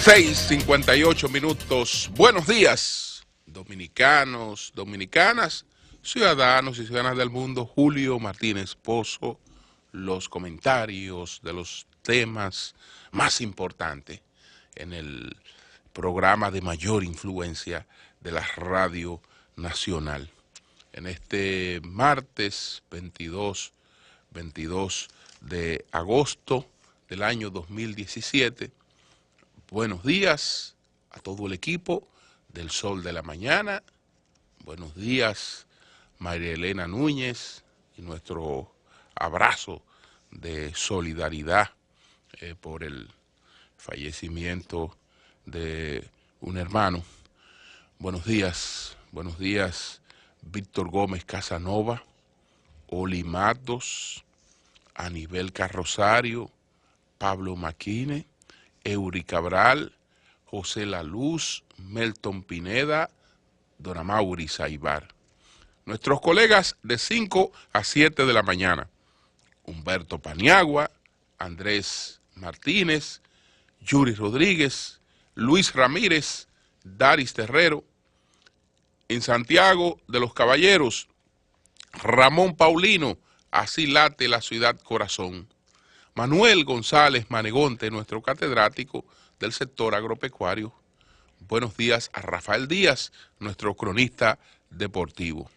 6:58. Buenos días, dominicanos, dominicanas, ciudadanos y ciudadanas del mundo. Julio Martínez Pozo, los comentarios de los temas más importantes en el programa de mayor influencia de la Radio Nacional. En este martes 22 de agosto del año 2017, buenos días a todo el equipo del Sol de la Mañana. Buenos días, María Elena Núñez, y nuestro abrazo de solidaridad por el fallecimiento de un hermano. Buenos días, Víctor Gómez Casanova, Oli Matos, Anibel Carrosario, Pablo Maquine, Eury Cabral, José La Luz, Melton Pineda, Dona Mauri Saibar. Nuestros colegas de 5 a 7 de la mañana, Humberto Paniagua, Andrés Martínez, Yuri Rodríguez, Luis Ramírez, Daris Terrero. En Santiago de los Caballeros, Ramón Paulino, así late la ciudad corazón. Manuel González Manegonte, nuestro catedrático del sector agropecuario. Buenos días a Rafael Díaz, nuestro cronista deportivo.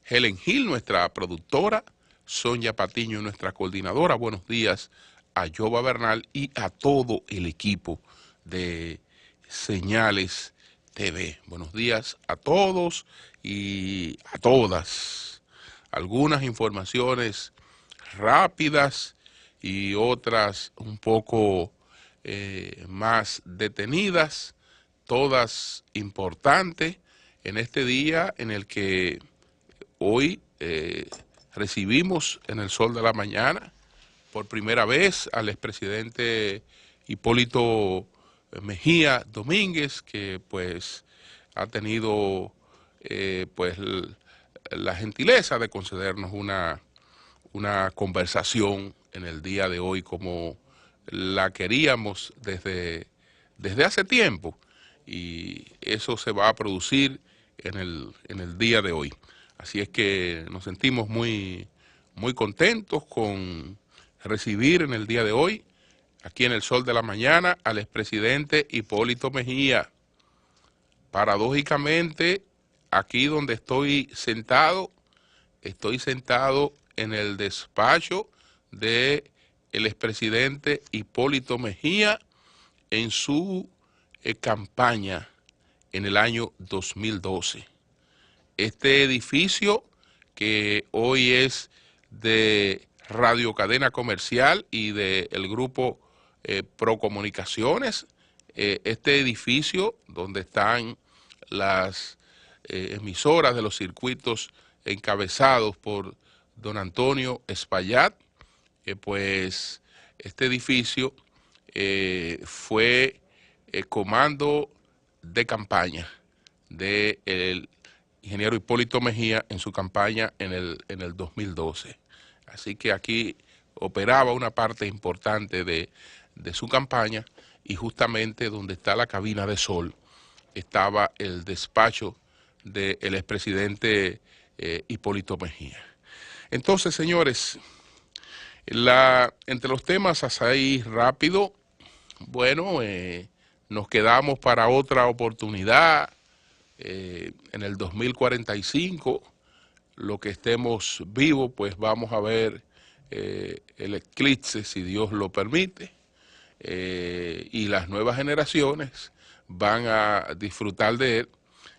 Helen Gil, nuestra productora. Sonia Patiño, nuestra coordinadora. Buenos días a Yoba Bernal y a todo el equipo de Señales TV. Buenos días a todos y a todas. Algunas informaciones rápidas y otras un poco más detenidas, todas importantes en este día en el que hoy recibimos en el Sol de la Mañana por primera vez al expresidente Hipólito Mejía Domínguez, que pues ha tenido pues la gentileza de concedernos una conversación en el día de hoy como la queríamos desde hace tiempo, y eso se va a producir en el día de hoy. Así es que nos sentimos muy contentos con recibir en el día de hoy, aquí en el Sol de la Mañana, al expresidente Hipólito Mejía. Paradójicamente, aquí donde estoy sentado en el despacho del expresidente Hipólito Mejía en su campaña en el año 2012. Este edificio, que hoy es de Radio Cadena Comercial y del grupo Procomunicaciones, este edificio donde están las emisoras de los circuitos encabezados por don Antonio Espaillat, pues este edificio fue comando de campaña del ingeniero Hipólito Mejía en su campaña en el 2012. Así que aquí operaba una parte importante de su campaña, y justamente donde está la cabina de sol estaba el despacho del expresidente Hipólito Mejía. Entonces, señores, entre los temas así rápido, bueno, nos quedamos para otra oportunidad. En el 2045, lo que estemos vivos, pues vamos a ver el eclipse, si Dios lo permite, y las nuevas generaciones van a disfrutar de él,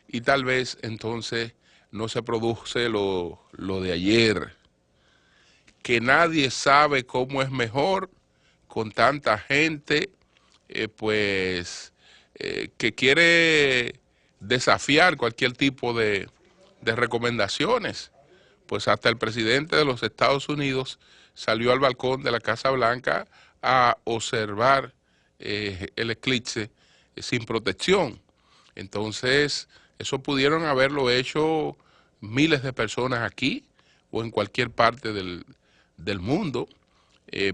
y tal vez entonces no se produce lo de ayer, que nadie sabe cómo es mejor con tanta gente que quiere desafiar cualquier tipo de recomendaciones. Pues hasta el presidente de los Estados Unidos salió al balcón de la Casa Blanca a observar el eclipse sin protección. Entonces, eso pudieron haberlo hecho miles de personas aquí o en cualquier parte del mundo,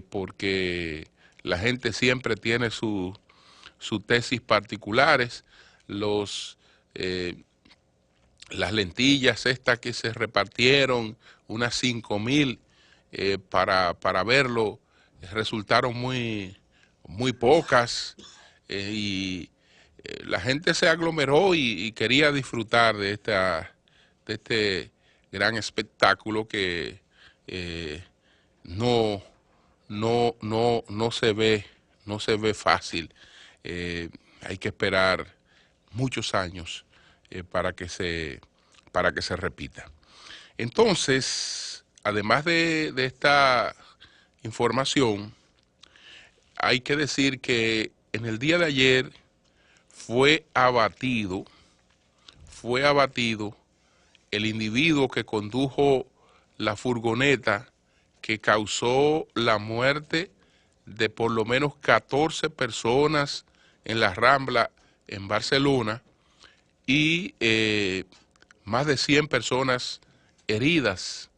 porque la gente siempre tiene sus sus tesis particulares, las lentillas estas que se repartieron, unas 5.000 para verlo, resultaron muy pocas, y la gente se aglomeró y quería disfrutar de este gran espectáculo que no se ve fácil. Hay que esperar muchos años para que se repita. Entonces, además de esta información, hay que decir que en el día de ayer fue abatido el individuo que condujo la furgoneta que causó la muerte de por lo menos 14 personas en la Rambla en Barcelona y más de 100 personas heridas.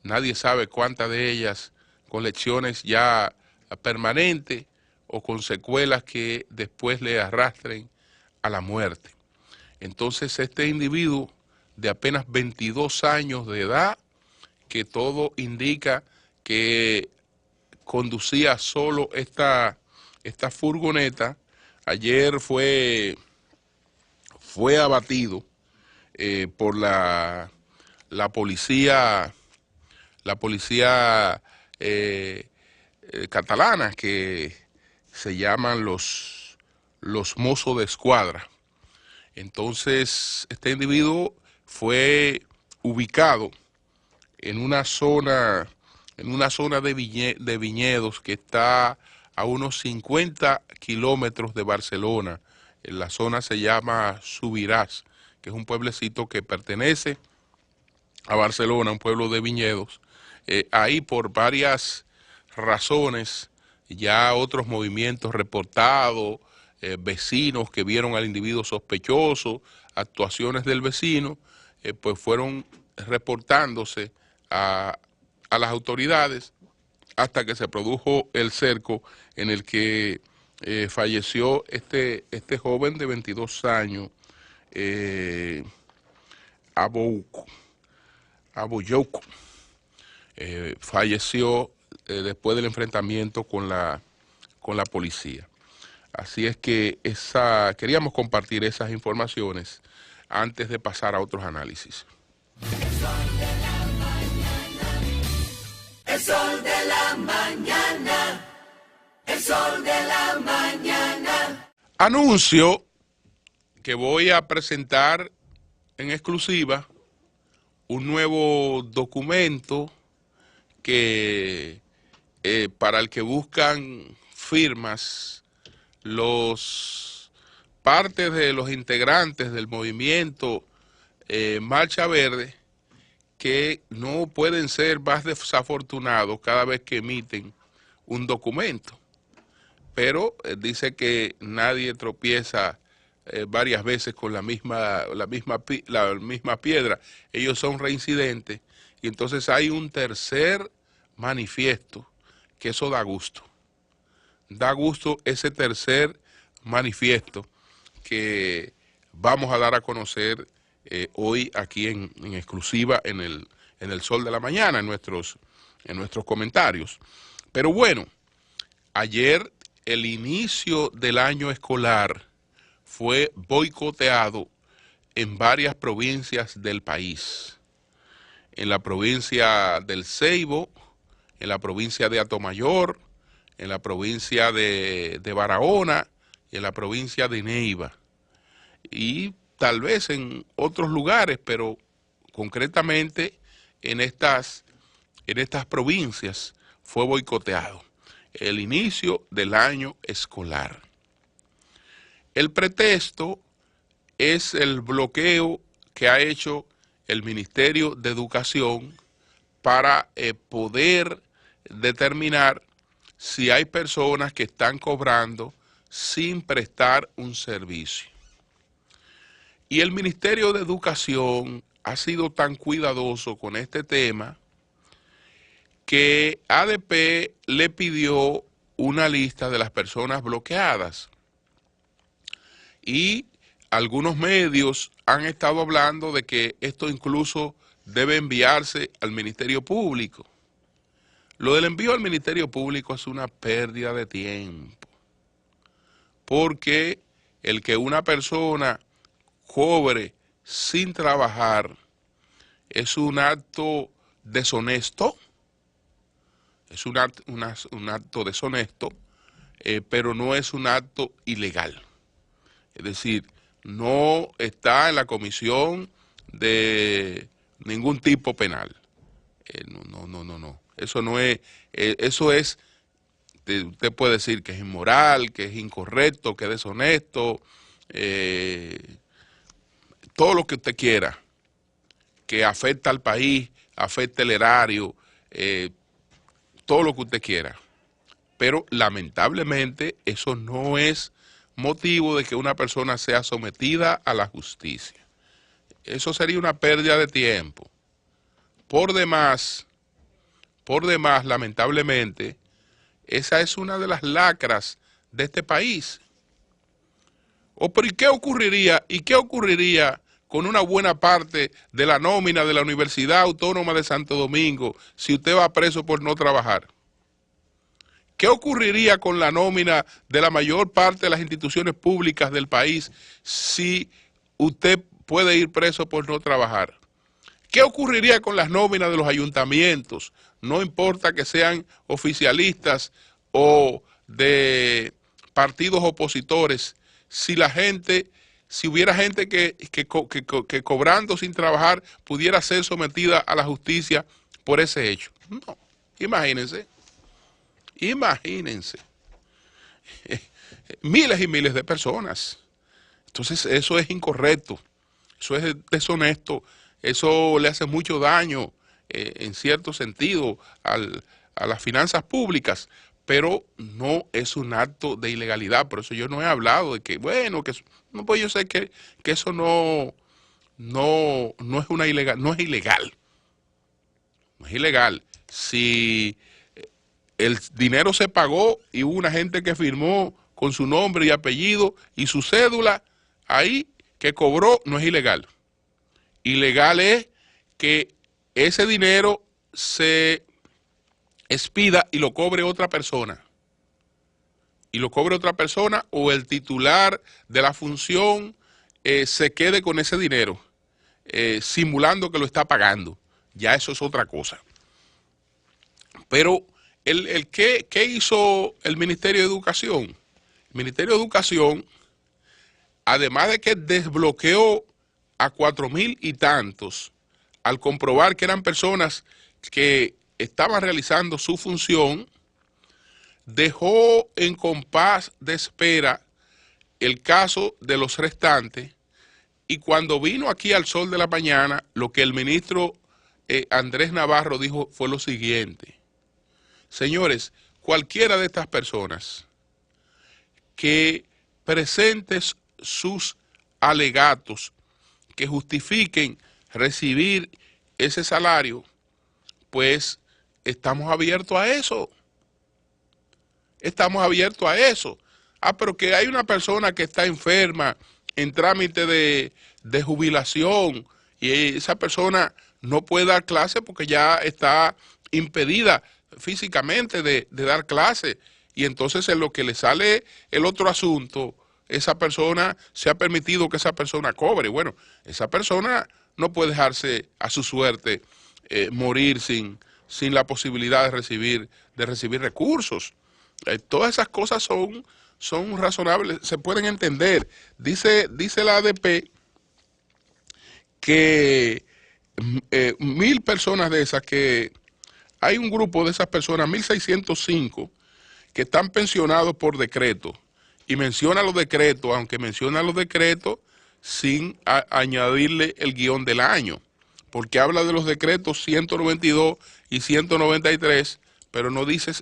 Nadie sabe cuántas de ellas con lesiones ya permanentes o con secuelas que después le arrastren a la muerte. Entonces este individuo de apenas 22 años de edad, que todo indica que conducía solo esta furgoneta, ayer fue abatido por la policía catalana, que se llaman los Mossos d'Esquadra. Entonces este individuo fue ubicado en una zona de viñedos que está a unos 50 kilómetros de Barcelona. La zona se llama Subirás, que es un pueblecito que pertenece a Barcelona, un pueblo de viñedos. Ahí por varias razones, ya otros movimientos reportados, vecinos que vieron al individuo sospechoso, actuaciones del vecino, pues fueron reportándose a las autoridades hasta que se produjo el cerco en el que falleció este joven de 22 años, Abouyoukou. Falleció después del enfrentamiento con la policía. Así es que queríamos compartir esas informaciones antes de pasar a otros análisis. El sol de la mañana, el sol de la mañana. Anuncio que voy a presentar en exclusiva un nuevo documento que para el que buscan firmas partes de los integrantes del movimiento Marcha Verde, que no pueden ser más desafortunados cada vez que emiten un documento. Pero dice que nadie tropieza varias veces con la misma piedra. Ellos son reincidentes, y entonces hay un tercer manifiesto, que eso da gusto. Da gusto ese tercer manifiesto que vamos a dar a conocer hoy aquí en exclusiva en el Sol de la Mañana, en nuestros comentarios. Pero bueno, ayer el inicio del año escolar fue boicoteado en varias provincias del país. En la provincia del Ceibo, en la provincia de Atomayor, en la provincia de Barahona y en la provincia de Neiva. Y tal vez en otros lugares, pero concretamente en estas provincias fue boicoteado el inicio del año escolar. El pretexto es el bloqueo que ha hecho el Ministerio de Educación para poder determinar si hay personas que están cobrando sin prestar un servicio. Y el Ministerio de Educación ha sido tan cuidadoso con este tema que ADP le pidió una lista de las personas bloqueadas. y algunos medios han estado hablando de que esto incluso debe enviarse al Ministerio Público. Lo del envío al Ministerio Público es una pérdida de tiempo, porque el que una persona cobre sin trabajar es un acto deshonesto, es un acto deshonesto, pero no es un acto ilegal. Es decir, no está en la comisión de ningún tipo penal. No. Eso no es, eso es, usted puede decir que es inmoral, que es incorrecto, que es deshonesto, todo lo que usted quiera, que afecta al país, afecta el erario, todo lo que usted quiera. Pero lamentablemente eso no es motivo de que una persona sea sometida a la justicia. Eso sería una pérdida de tiempo. Por demás, lamentablemente, esa es una de las lacras de este país. Pero ¿y qué ocurriría? ¿Y qué ocurriría con una buena parte de la nómina de la Universidad Autónoma de Santo Domingo si usted va preso por no trabajar? ¿Qué ocurriría con la nómina de la mayor parte de las instituciones públicas del país si usted puede ir preso por no trabajar? ¿Qué ocurriría con las nóminas de los ayuntamientos? No importa que sean oficialistas o de partidos opositores, si hubiera gente que cobrando sin trabajar pudiera ser sometida a la justicia por ese hecho. No, imagínense, miles y miles de personas. Entonces eso es incorrecto, eso es deshonesto, eso le hace mucho daño en cierto sentido a las finanzas públicas, pero no es un acto de ilegalidad. Por eso yo no he hablado de que, bueno, no, pues yo sé que eso no es una ilegal, no es ilegal. No es ilegal. Si el dinero se pagó y hubo una gente que firmó con su nombre y apellido y su cédula ahí que cobró, no es ilegal. Ilegal es que ese dinero se expida y lo cobre otra persona. O el titular de la función se quede con ese dinero, simulando que lo está pagando. Ya eso es otra cosa. Pero ¿qué hizo el Ministerio de Educación? El Ministerio de Educación, además de que desbloqueó a 4,000 y tantos, al comprobar que eran personas que estaban realizando su función, dejó en compás de espera el caso de los restantes, y cuando vino aquí al sol de la mañana, lo que el ministro Andrés Navarro dijo fue lo siguiente: señores, cualquiera de estas personas que presente sus alegatos que justifiquen recibir ese salario, pues estamos abiertos a eso. Pero que hay una persona que está enferma en trámite de jubilación y esa persona no puede dar clase porque ya está impedida físicamente de dar clase, y entonces en lo que le sale el otro asunto, esa persona, se ha permitido que esa persona cobre. Bueno, esa persona no puede dejarse a su suerte morir sin la posibilidad de recibir recursos. Todas esas cosas son razonables, se pueden entender. Dice la ADP que 1,000 personas de esas, que hay un grupo de esas personas, 1,605, que están pensionados por decreto, y menciona los decretos, aunque menciona los decretos sin añadirle el guión del año, porque habla de los decretos 192 y 193, pero no dice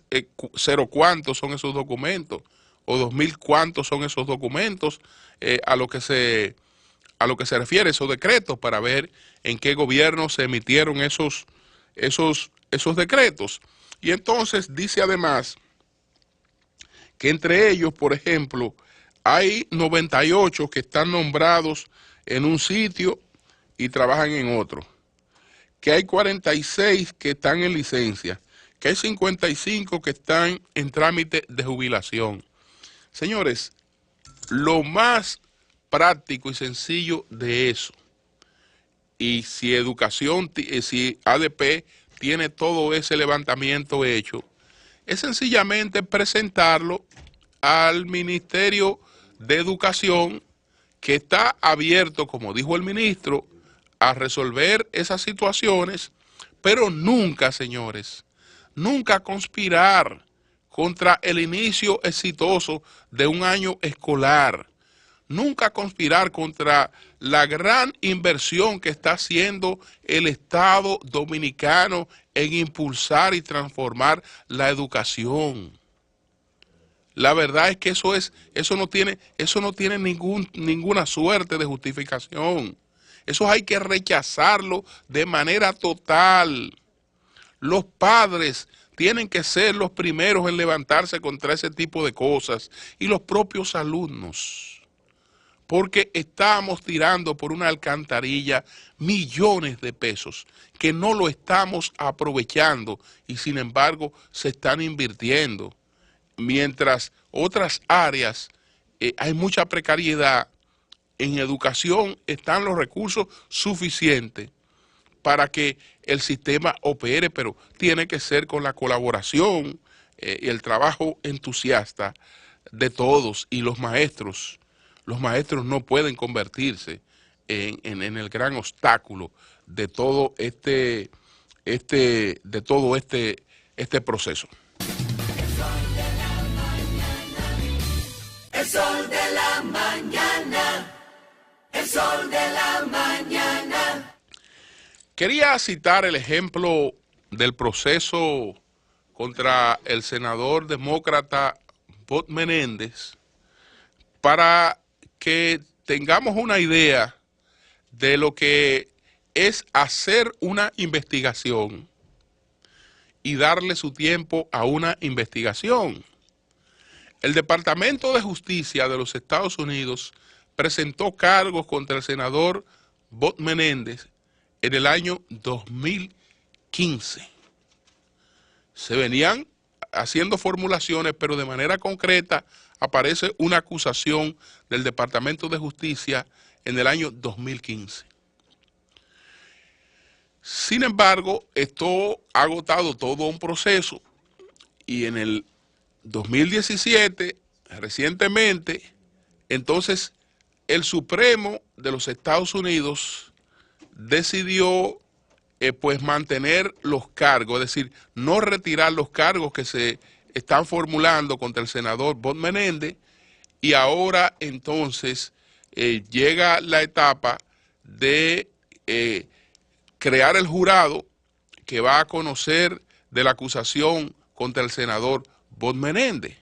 cero cuántos son esos documentos, o 2,000 cuántos son esos documentos, a lo que se refiere esos decretos, para ver en qué gobierno se emitieron esos decretos. Y entonces dice además que entre ellos, por ejemplo, hay 98 que están nombrados en un sitio y trabajan en otro, que hay 46 que están en licencia, que hay 55 que están en trámite de jubilación. Señores, lo más práctico y sencillo de eso, y si si ADP tiene todo ese levantamiento hecho, es sencillamente presentarlo al Ministerio de Educación, que está abierto, como dijo el ministro, a resolver esas situaciones, pero nunca, señores, nunca conspirar contra el inicio exitoso de un año escolar, nunca conspirar contra la gran inversión que está haciendo el Estado dominicano en impulsar y transformar la educación. La verdad es que eso no tiene ninguna suerte de justificación. Eso hay que rechazarlo de manera total. Los padres tienen que ser los primeros en levantarse contra ese tipo de cosas, y los propios alumnos, porque estamos tirando por una alcantarilla millones de pesos que no lo estamos aprovechando y sin embargo se están invirtiendo. Mientras otras áreas hay mucha precariedad, en educación están los recursos suficientes para que el sistema opere, pero tiene que ser con la colaboración y el trabajo entusiasta de todos. Y los maestros no pueden convertirse en el gran obstáculo de todo este proceso. El sol de la mañana, el sol de la mañana. Quería citar el ejemplo del proceso contra el senador demócrata Bob Menéndez para que tengamos una idea de lo que es hacer una investigación y darle su tiempo a una investigación. El Departamento de Justicia de los Estados Unidos presentó cargos contra el senador Bob Menéndez en el año 2015. Se venían haciendo formulaciones, pero de manera concreta aparece una acusación del Departamento de Justicia en el año 2015. Sin embargo, esto ha agotado todo un proceso y en el 2017, recientemente, entonces el Supremo de los Estados Unidos decidió pues mantener los cargos, es decir, no retirar los cargos que se están formulando contra el senador Bob Menéndez, y ahora entonces llega la etapa de crear el jurado que va a conocer de la acusación contra el senador Bob Menéndez,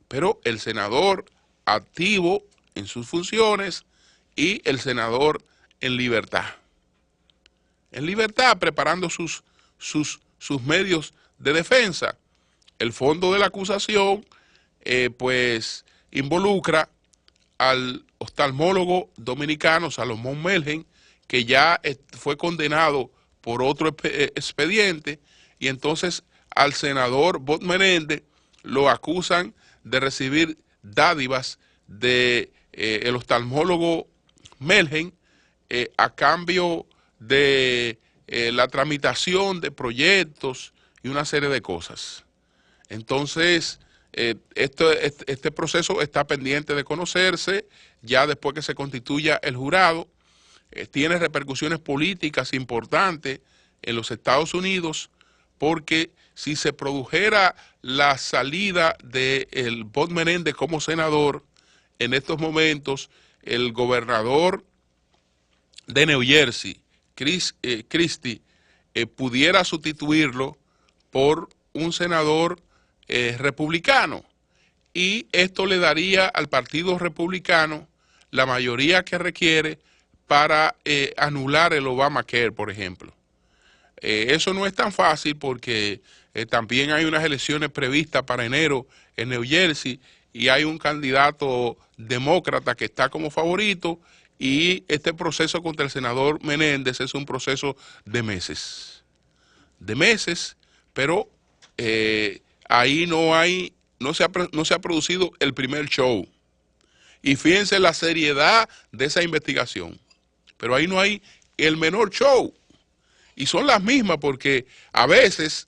pero el senador activo en sus funciones y el senador en libertad preparando sus medios de defensa. El fondo de la acusación pues involucra al oftalmólogo dominicano Salomón Melgen, que ya fue condenado por otro expediente, y entonces al senador Bob Menéndez lo acusan de recibir dádivas de el oftalmólogo Melgen a cambio de la tramitación de proyectos y una serie de cosas. Entonces, este proceso está pendiente de conocerse ya después que se constituya el jurado. Tiene repercusiones políticas importantes en los Estados Unidos, porque si se produjera la salida de Bob Menéndez como senador, en estos momentos el gobernador de New Jersey, Christie, pudiera sustituirlo por un senador republicano, y esto le daría al Partido Republicano la mayoría que requiere para anular el Obamacare, por ejemplo. Eso no es tan fácil porque también hay unas elecciones previstas para enero en New Jersey, y hay un candidato demócrata que está como favorito, y este proceso contra el senador Menéndez es un proceso de meses, pero ahí no se ha producido el primer show. Y fíjense la seriedad de esa investigación. Pero ahí no hay el menor show. Y son las mismas porque a veces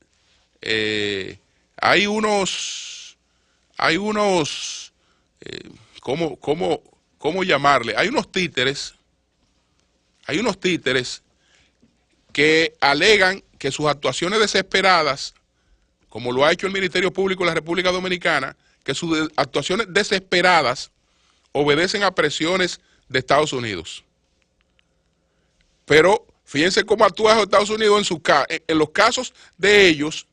hay unos, ¿cómo llamarle? Hay unos títeres que alegan que sus actuaciones desesperadas, como lo ha hecho el Ministerio Público de la República Dominicana, que sus actuaciones desesperadas obedecen a presiones de Estados Unidos. Pero fíjense cómo actúa Estados Unidos en los casos de ellos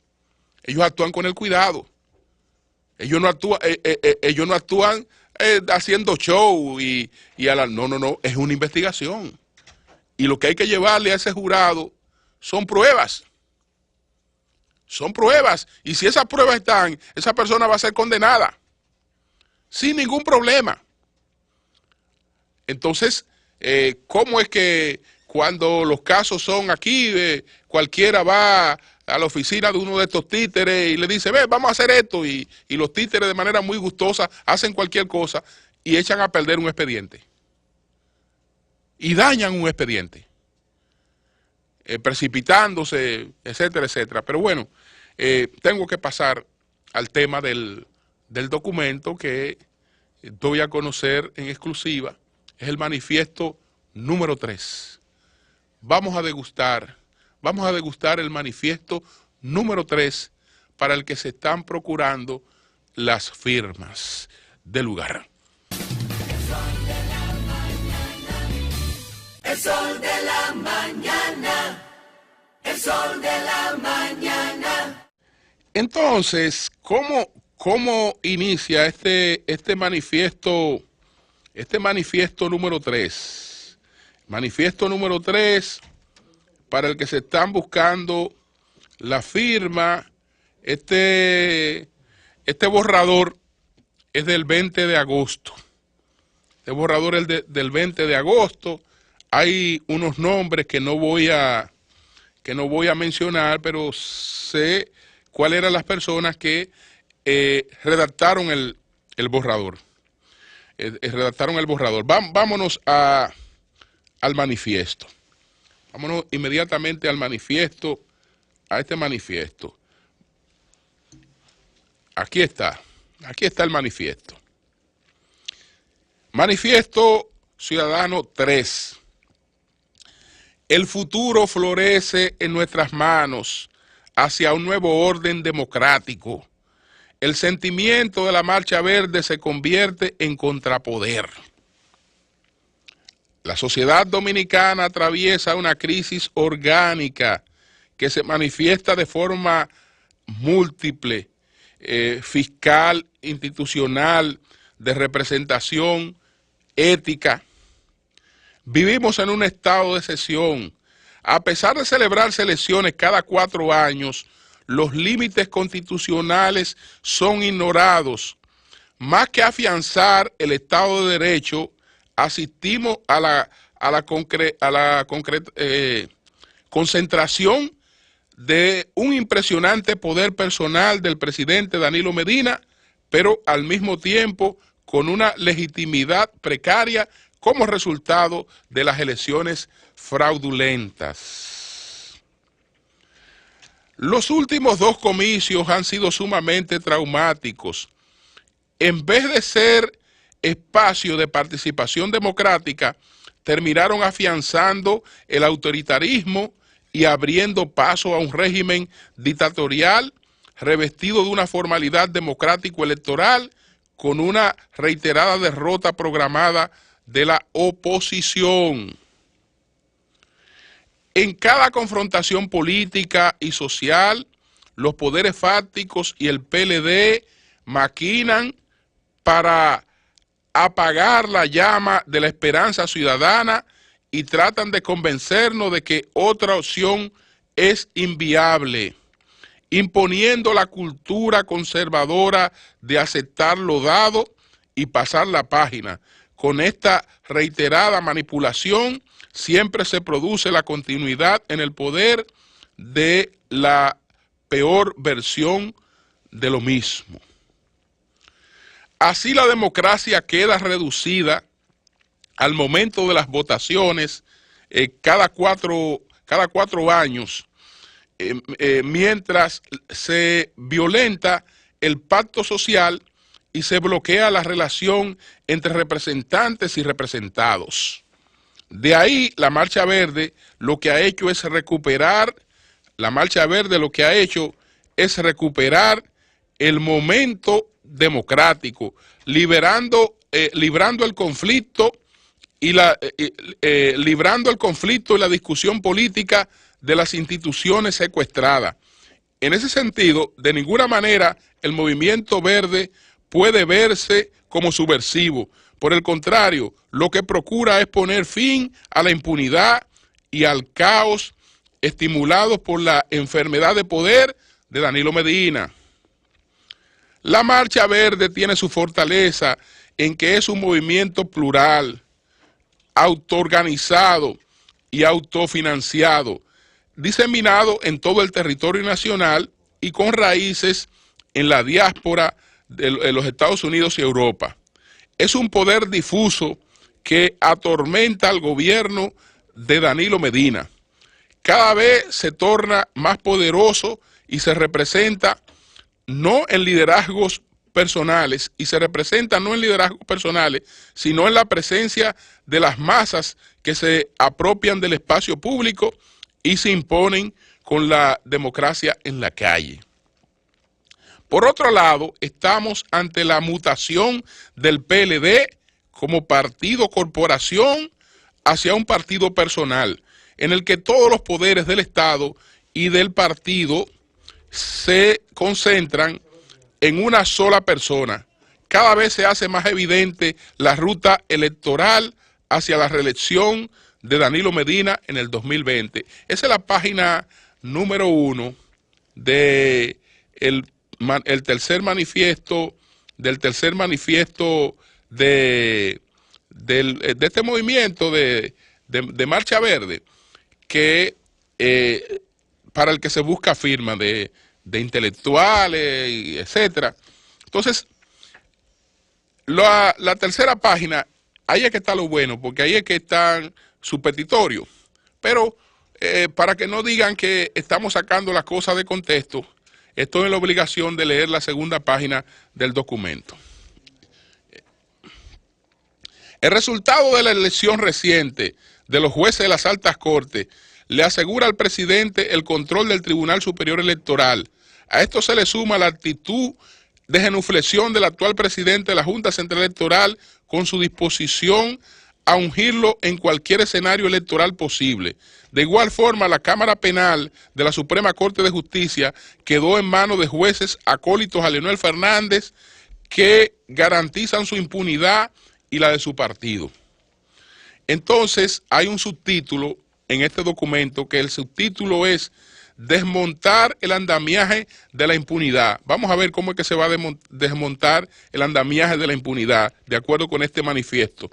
actúan con el cuidado. Ellos no actúan haciendo show no, es una investigación. Y lo que hay que llevarle a ese jurado son pruebas. Son pruebas. Y si esas pruebas están, esa persona va a ser condenada. Sin ningún problema. Entonces, ¿cómo es que cuando los casos son aquí, cualquiera va a la oficina de uno de estos títeres y le dice, ve, vamos a hacer esto, y los títeres de manera muy gustosa hacen cualquier cosa y echan a perder un expediente? Y dañan un expediente, precipitándose, etcétera, etcétera. Pero bueno, tengo que pasar al tema del documento que doy a conocer en exclusiva. Es el manifiesto número 3. Vamos a degustar el manifiesto número 3 para el que se están procurando las firmas del lugar. El sol de la mañana, el sol de la mañana. Entonces, ¿cómo inicia este manifiesto número 3? Manifiesto número 3, para el que se están buscando la firma. Este borrador es del 20 de agosto. Este borrador es del 20 de agosto. Hay unos nombres que no voy a mencionar, pero sé cuáles eran las personas que redactaron el borrador. Redactaron el borrador. Vámonos al manifiesto. Vámonos inmediatamente al manifiesto, a este manifiesto. Aquí está el manifiesto. Manifiesto Ciudadano 3. El futuro florece en nuestras manos hacia un nuevo orden democrático. El sentimiento de la Marcha Verde se convierte en contrapoder. La sociedad dominicana atraviesa una crisis orgánica que se manifiesta de forma múltiple, fiscal, institucional, de representación, ética. Vivimos en un estado de excepción. A pesar de celebrarse elecciones cada 4 años, los límites constitucionales son ignorados. Más que afianzar el Estado de Derecho, asistimos a la concentración de un impresionante poder personal del presidente Danilo Medina, pero al mismo tiempo con una legitimidad precaria como resultado de las elecciones fraudulentas. Los últimos 2 comicios han sido sumamente traumáticos. En vez de ser espacio de participación democrática, terminaron afianzando el autoritarismo y abriendo paso a un régimen dictatorial revestido de una formalidad democrático-electoral con una reiterada derrota programada de la oposición. En cada confrontación política y social, los poderes fácticos y el PLD maquinan para apagar la llama de la esperanza ciudadana y tratan de convencernos de que otra opción es inviable. imponiendo la cultura conservadora de aceptar lo dado y pasar la página. Con esta reiterada manipulación siempre se produce la continuidad en el poder de la peor versión de lo mismo. Así la democracia queda reducida al momento de las votaciones cada cuatro años, mientras se violenta el pacto social y se bloquea la relación entre representantes y representados. De ahí la Marcha Verde lo que ha hecho es recuperar, el momento democrático, librando el conflicto y la discusión política de las instituciones secuestradas. En ese sentido, de ninguna manera el movimiento verde puede verse como subversivo. Por el contrario, lo que procura es poner fin a la impunidad y al caos estimulados por la enfermedad de poder de Danilo Medina. La Marcha Verde tiene su fortaleza en que es un movimiento plural, autoorganizado y autofinanciado, diseminado en todo el territorio nacional y con raíces en la diáspora de los Estados Unidos y Europa. Es un poder difuso que atormenta al gobierno de Danilo Medina. Cada vez se torna más poderoso y se representa no en liderazgos personales, sino en la presencia de las masas que se apropian del espacio público y se imponen con la democracia en la calle. Por otro lado, estamos ante la mutación del PLD como partido corporación hacia un partido personal, en el que todos los poderes del Estado y del partido se concentran en una sola persona. Cada vez se hace más evidente la ruta electoral hacia la reelección de Danilo Medina en el 2020. Esa es la página número 1 de el tercer manifiesto de este movimiento de Marcha Verde, que para el que se busca firma de intelectuales, y etcétera. Entonces, la tercera página, ahí es que está lo bueno, porque ahí es que están sus petitorios. Pero para que no digan que estamos sacando las cosas de contexto, estoy en la obligación de leer la segunda página del documento. El resultado de la elección reciente de los jueces de las altas cortes le asegura al presidente el control del Tribunal Superior Electoral. A esto se le suma la actitud de genuflexión del actual presidente de la Junta Central Electoral con su disposición a ungirlo en cualquier escenario electoral posible. De igual forma, la Cámara Penal de la Suprema Corte de Justicia quedó en manos de jueces acólitos a Leonel Fernández que garantizan su impunidad y la de su partido. Entonces, hay un subtítulo en este documento, que el subtítulo es desmontar el andamiaje de la impunidad. Vamos a ver cómo es que se va a desmontar el andamiaje de la impunidad, de acuerdo con este manifiesto.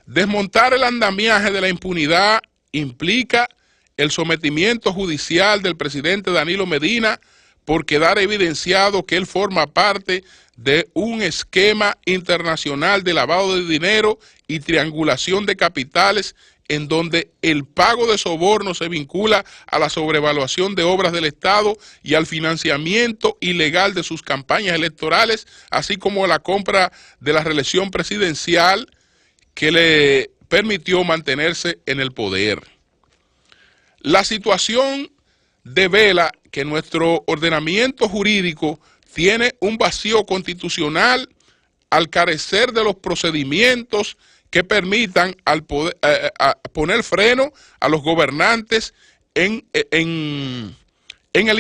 Desmontar el andamiaje de la impunidad implica el sometimiento judicial del presidente Danilo Medina por quedar evidenciado que él forma parte de un esquema internacional de lavado de dinero y triangulación de capitales en donde el pago de sobornos se vincula a la sobrevaluación de obras del Estado y al financiamiento ilegal de sus campañas electorales, así como a la compra de la reelección presidencial que le permitió mantenerse en el poder. La situación devela que nuestro ordenamiento jurídico tiene un vacío constitucional al carecer de los procedimientos que permitan al poder, a poner freno a los gobernantes en el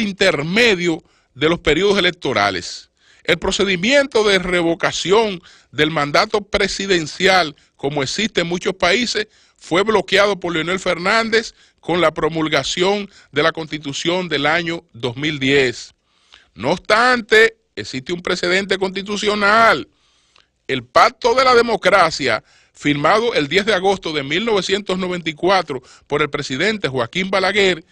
intermedio de los periodos electorales. El procedimiento de revocación del mandato presidencial, como existe en muchos países, fue bloqueado por Leonel Fernández con la promulgación de la Constitución del año 2010. No obstante, existe un precedente constitucional. El Pacto de la Democracia, firmado el 10 de agosto de 1994 por el presidente Joaquín Balaguer,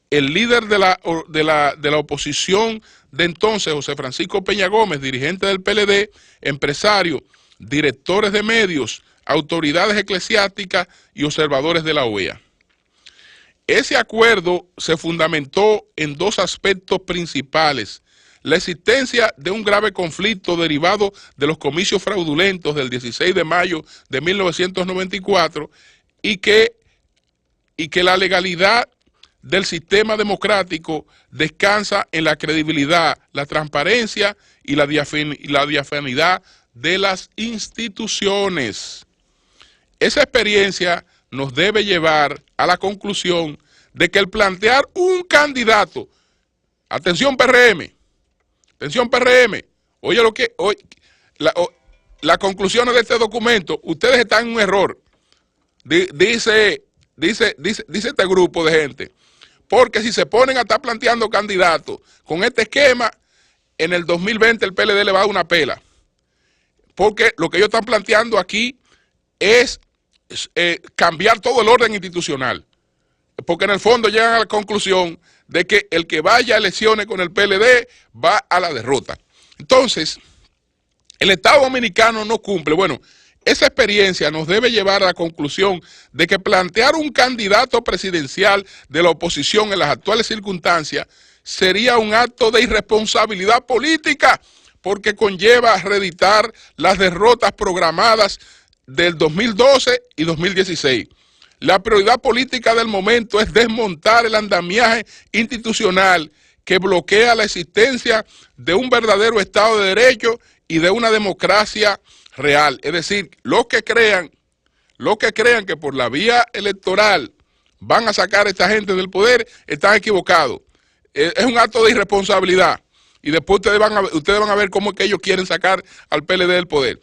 el líder de la oposición de entonces, José Francisco Peña Gómez, dirigente del PLD, empresario, directores de medios, autoridades eclesiásticas y observadores de la OEA. Ese acuerdo se fundamentó en dos aspectos principales: la existencia de un grave conflicto derivado de los comicios fraudulentos del 16 de mayo de 1994 y que la legalidad del sistema democrático descansa en la credibilidad, la transparencia y la diafanidad de las instituciones. Esa experiencia nos debe llevar a la conclusión de que el plantear un candidato, atención PRM, oye lo que, las conclusiones de este documento, ustedes están en un error, dice este grupo de gente, porque si se ponen a estar planteando candidatos con este esquema, en el 2020 el PLD le va a dar una pela, porque lo que ellos están planteando aquí es cambiar todo el orden institucional, porque en el fondo llegan a la conclusión de que el que vaya a elecciones con el PLD va a la derrota. Entonces, el Estado Dominicano no cumple. Bueno, esa experiencia nos debe llevar a la conclusión de que plantear un candidato presidencial de la oposición en las actuales circunstancias sería un acto de irresponsabilidad política, porque conlleva reeditar las derrotas programadas del 2012 y 2016. La prioridad política del momento es desmontar el andamiaje institucional que bloquea la existencia de un verdadero Estado de Derecho y de una democracia real. Es decir, los que crean que por la vía electoral van a sacar a esta gente del poder, están equivocados. Es un acto de irresponsabilidad. Y después ustedes van a ver cómo es que ellos quieren sacar al PLD del poder.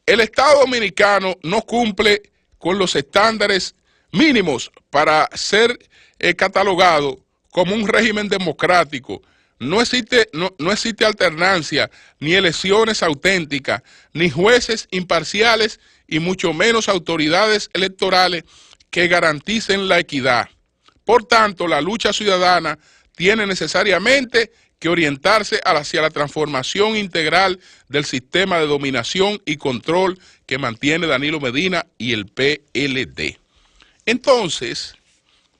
El Estado Dominicano no cumple con los estándares mínimos para ser catalogado como un régimen democrático. No existe alternancia, ni elecciones auténticas, ni jueces imparciales, y mucho menos autoridades electorales que garanticen la equidad. Por tanto, la lucha ciudadana tiene necesariamente que orientarse hacia la transformación integral del sistema de dominación y control que mantiene Danilo Medina y el PLD. Entonces,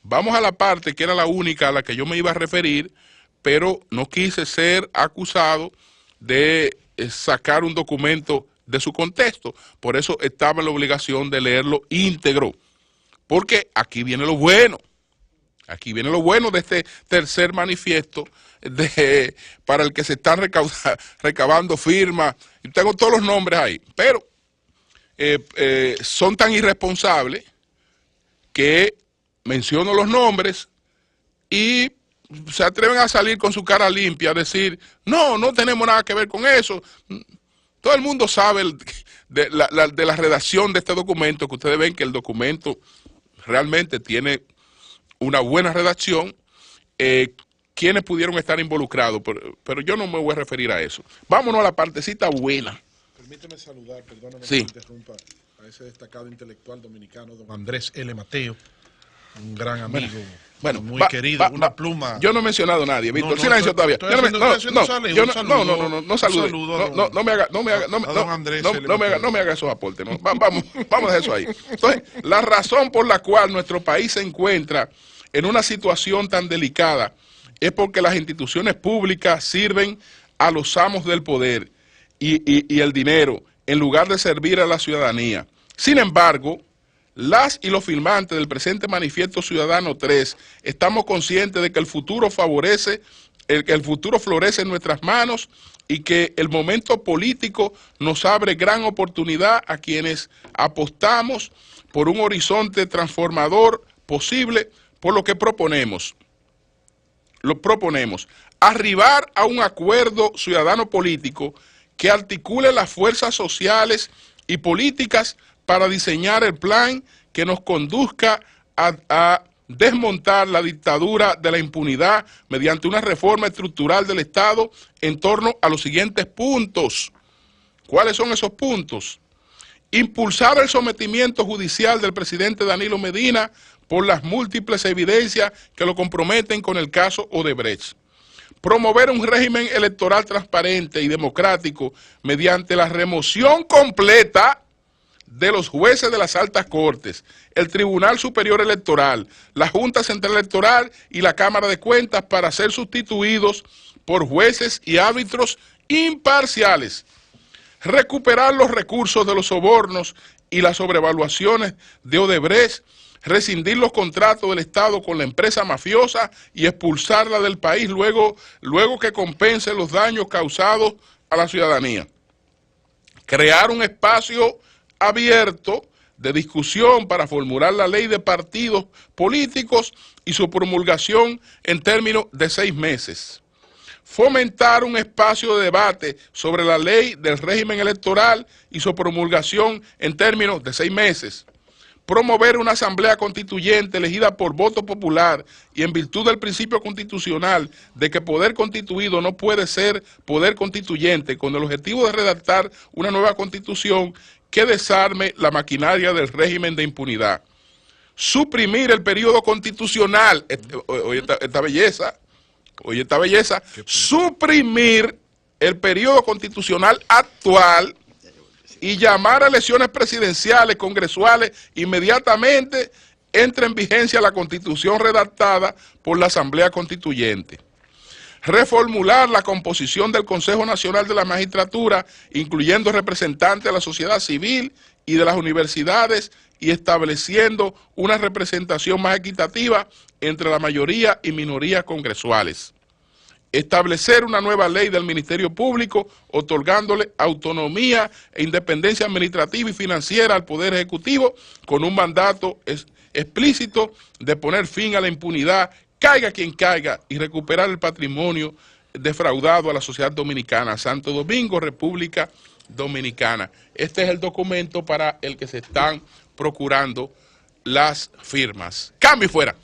vamos a la parte que era la única a la que yo me iba a referir, pero no quise ser acusado de sacar un documento de su contexto. Por eso estaba en la obligación de leerlo íntegro, porque aquí viene lo bueno. Aquí viene lo bueno de este tercer manifiesto para el que se están recabando firmas. Y tengo todos los nombres ahí, pero son tan irresponsables que menciono los nombres y se atreven a salir con su cara limpia a decir, no tenemos nada que ver con eso. Todo el mundo sabe de la redacción de este documento, que ustedes ven que el documento realmente tiene una buena redacción, quienes pudieron estar involucrados, pero yo no me voy a referir a eso. Vámonos a la partecita buena. Permíteme saludar, perdóname sí, que interrumpa, a ese destacado intelectual dominicano, don Andrés L. Mateo, un gran amigo, bueno, muy querido, una pluma. Yo no he mencionado a nadie, Víctor, silencio todavía. No saludo. No me haga esos aportes. No. Vamos a dejar eso ahí. Entonces, la razón por la cual nuestro país se encuentra en una situación tan delicada es porque las instituciones públicas sirven a los amos del poder y el dinero, en lugar de servir a la ciudadanía. Sin embargo, las y los firmantes del presente Manifiesto Ciudadano 3 estamos conscientes de que el futuro florece en nuestras manos y que el momento político nos abre gran oportunidad a quienes apostamos por un horizonte transformador posible, por lo que proponemos arribar a un acuerdo ciudadano político que articule las fuerzas sociales y políticas para diseñar el plan que nos conduzca a desmontar la dictadura de la impunidad mediante una reforma estructural del Estado en torno a los siguientes puntos. ¿Cuáles son esos puntos? Impulsar el sometimiento judicial del presidente Danilo Medina por las múltiples evidencias que lo comprometen con el caso Odebrecht. Promover un régimen electoral transparente y democrático mediante la remoción completa de los jueces de las altas cortes, el Tribunal Superior Electoral, la Junta Central Electoral y la Cámara de Cuentas para ser sustituidos por jueces y árbitros imparciales. Recuperar los recursos de los sobornos y las sobrevaluaciones de Odebrecht, rescindir los contratos del Estado con la empresa mafiosa y expulsarla del país luego que compense los daños causados a la ciudadanía. Crear un espacio abierto de discusión para formular la ley de partidos políticos y su promulgación en términos de 6 meses. Fomentar un espacio de debate sobre la ley del régimen electoral y su promulgación en términos de 6 meses. Promover una asamblea constituyente elegida por voto popular y en virtud del principio constitucional de que poder constituido no puede ser poder constituyente, con el objetivo de redactar una nueva constitución que desarme la maquinaria del régimen de impunidad. Suprimir el periodo constitucional, oye esta belleza, suprimir el periodo constitucional actual y llamar a elecciones presidenciales, congresuales, inmediatamente entre en vigencia la Constitución redactada por la Asamblea Constituyente. Reformular la composición del Consejo Nacional de la Magistratura, incluyendo representantes de la sociedad civil y de las universidades, y estableciendo una representación más equitativa entre la mayoría y minorías congresuales. Establecer una nueva ley del Ministerio Público, otorgándole autonomía e independencia administrativa y financiera al Poder Ejecutivo, con un mandato explícito de poner fin a la impunidad, caiga quien caiga, y recuperar el patrimonio defraudado a la sociedad dominicana. Santo Domingo, República Dominicana. Este es el documento para el que se están procurando las firmas. ¡Cambio y fuera!